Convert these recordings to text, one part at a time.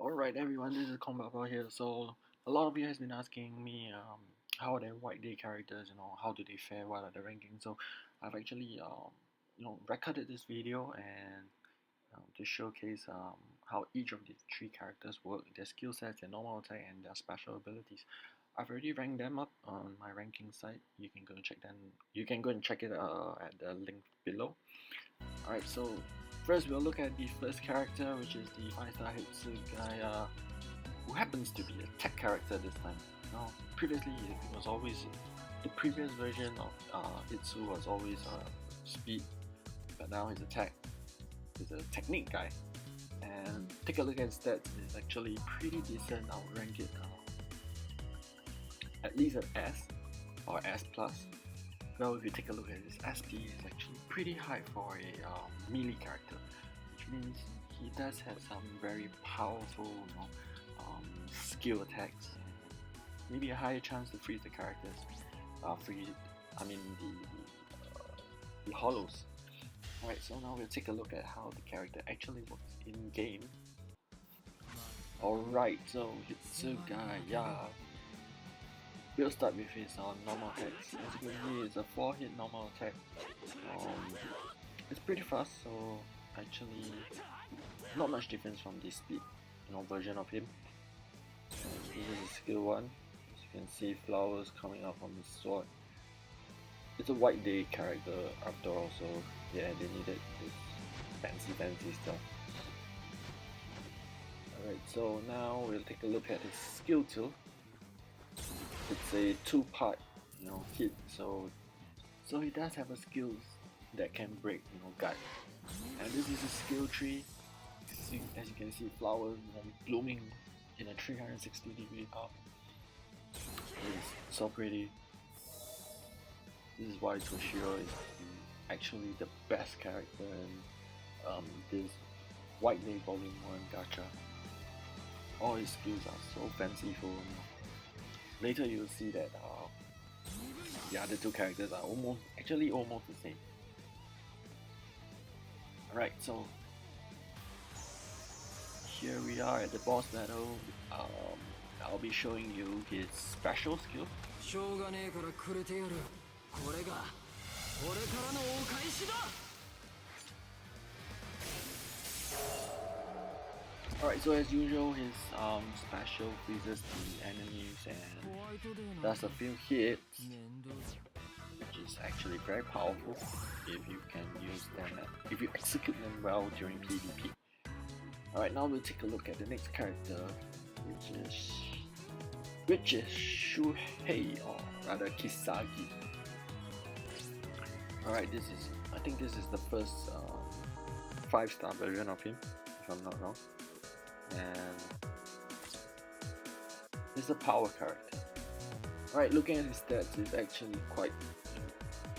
Alright everyone, this is Combat here. So a lot of you has been asking me how are the White Day characters, how do they fare, what are the rankings. So I've actually recorded this video and to showcase how each of the three characters work, their skill sets, their normal attack and their special abilities. I've already ranked them up on my ranking site. You can go and check them. You can go and check it at the link below. Alright, so first we'll look at the first character, which is the 5-star Hitsu guy, who happens to be a tech character this time. Previously it was always the previous version of Hitsu was always speed, but now he's a tech. He's a technique guy, and take a look at his stats. It's actually pretty decent. I would rank it at least an S or S plus. Well, if you take a look at his SP, it's actually pretty high for a melee character, which means he does have some very powerful, skill attacks, maybe a higher chance to freeze the characters. The hollows. Alright, so now we'll take a look at how the character actually works in game. Alright, so Hitsuga, yeah. We'll start with his normal attacks. As you can see, it's a 4-hit normal attack. It's pretty fast, so actually not much difference from the speed version of him. And this is skill 1. As you can see, flowers coming out from his sword. It's a White Day character after all, so yeah, they needed this fancy stuff. Alright, so now we'll take a look at his skill 2. It's a 2-part hit, so he does have a skills that can break gut. And this is a skill 3. As you can see, flowers blooming in a 360-degree up. It's so pretty. This is why Toshiro is actually the best character in this White Day Volume 1 gacha. All his skills are so fanciful. Later you'll see that the other two characters are almost the same. Alright, so here we are at the boss battle. I'll be showing you his special skill. Alright, so as usual, his special freezes the enemies and does a few hits, which is actually very powerful if you can use them, if you execute them well during PvP. Alright, now we'll take a look at the next character, which is Shuhei, or rather Kisagi. Alright, I think this is the first 5-star version of him, if I'm not wrong. And he's a power character. Alright, looking at his stats, he's actually quite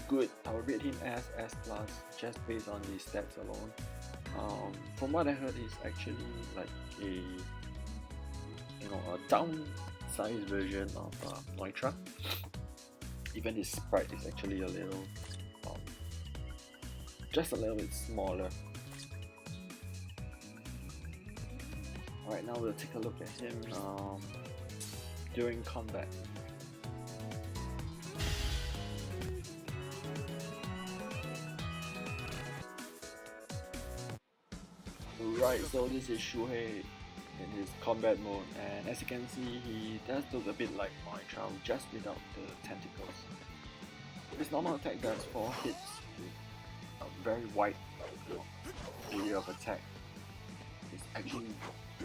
good. I would rate him as S+, just based on the stats alone. From what I heard, he's actually like a downsized version of Neutra. Even his sprite is actually a little, just a little bit smaller. Alright, now we'll take a look at him during combat. Right, so this is Shuhei in his combat mode, and as you can see, he does look a bit like Moichao, just without the tentacles. His normal attack does 4 hits with a very wide area of attack. It's actually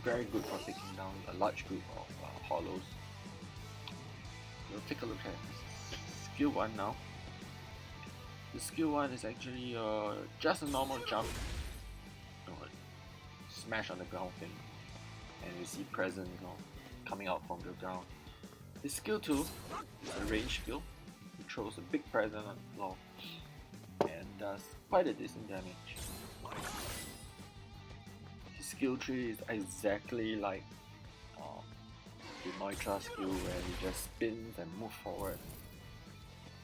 very good for taking down a large group of hollows. We'll take a look at skill 1 now. The skill 1 is actually just a normal jump, smash on the ground thing, and you see present coming out from the ground. His skill 2 is a range skill. He throws a big present on the floor and does quite a decent damage. His skill 3 is exactly like the Neutra skill, where he just spins and moves forward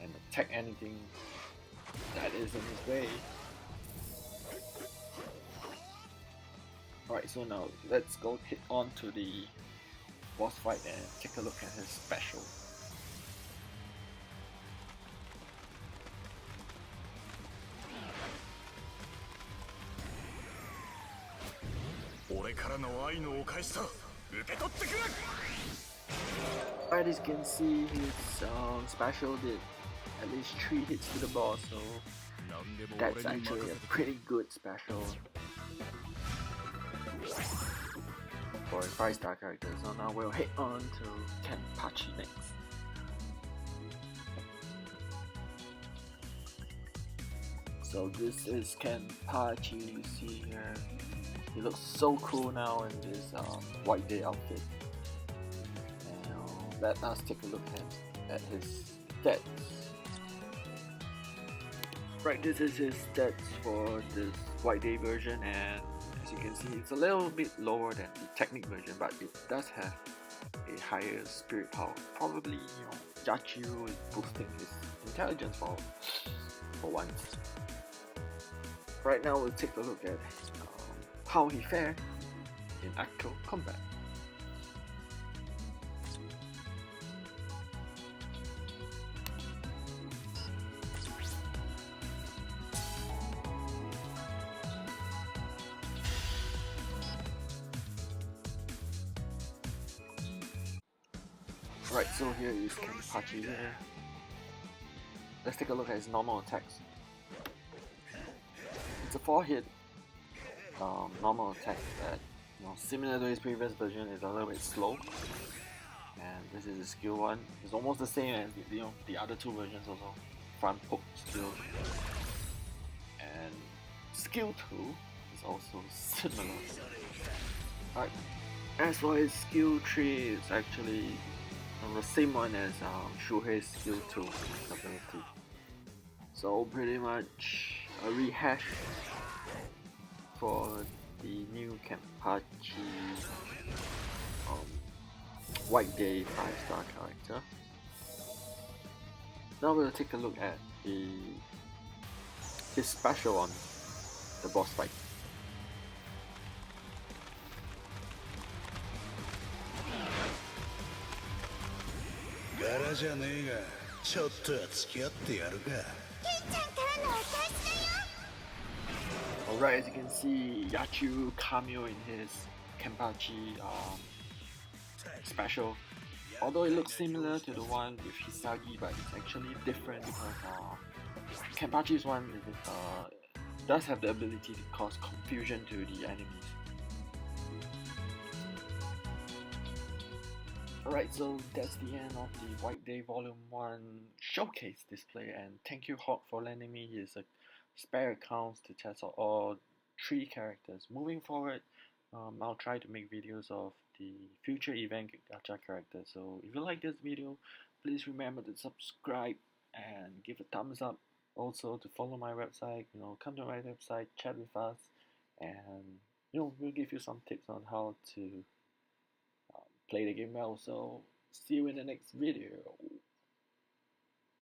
and attack anything that is in his way. Alright, so now let's go hit on to the boss fight and take a look at his special. Alright, as you can see, his special did at least 3 hits to the boss, so that's actually a pretty good special for a 5-star character. So now we'll hit on to Kenpachi next. So this is Kenpachi, you see here. He looks so cool now in this White Day outfit. And let us take a look at his stats. Right, this is his stats for this White Day version, and as you can see, it's a little bit lower than the Technic version, but it does have a higher spirit power. Probably, Yachiru is boosting his intelligence for once. Right now, we'll take a look at how he fared in actual combat. Right, so here is Kenpachi here. Let's take a look at his normal attacks. It's a 4-hit normal attack that, similar to his previous version, is a little bit slow. And this is his skill 1. It's almost the same as the other 2 versions also. Front poke skill. And skill 2 is also similar. Alright, as for his skill 3, it's actually the same one as Shuhei's skill 2 ability. So pretty much a rehash for the new Kenpachi White Day 5-star character. Now we'll take a look at his special on the boss fight. Alright, as you can see, Yachiru cameo in his Kenpachi special. Although it looks similar to the one with Hisagi, but it's actually different because Kenpachi's one does have the ability to cause confusion to the enemies. Alright, so that's the end of the White Day Volume 1 showcase display, and thank you Hawk for lending me his spare accounts to test out all 3 characters. Moving forward, I'll try to make videos of the future event gacha characters. So if you like this video, please remember to subscribe and give a thumbs up. Also to follow my website, come to my website, chat with us, and we'll give you some tips on how to play the game well. So see you in the next video.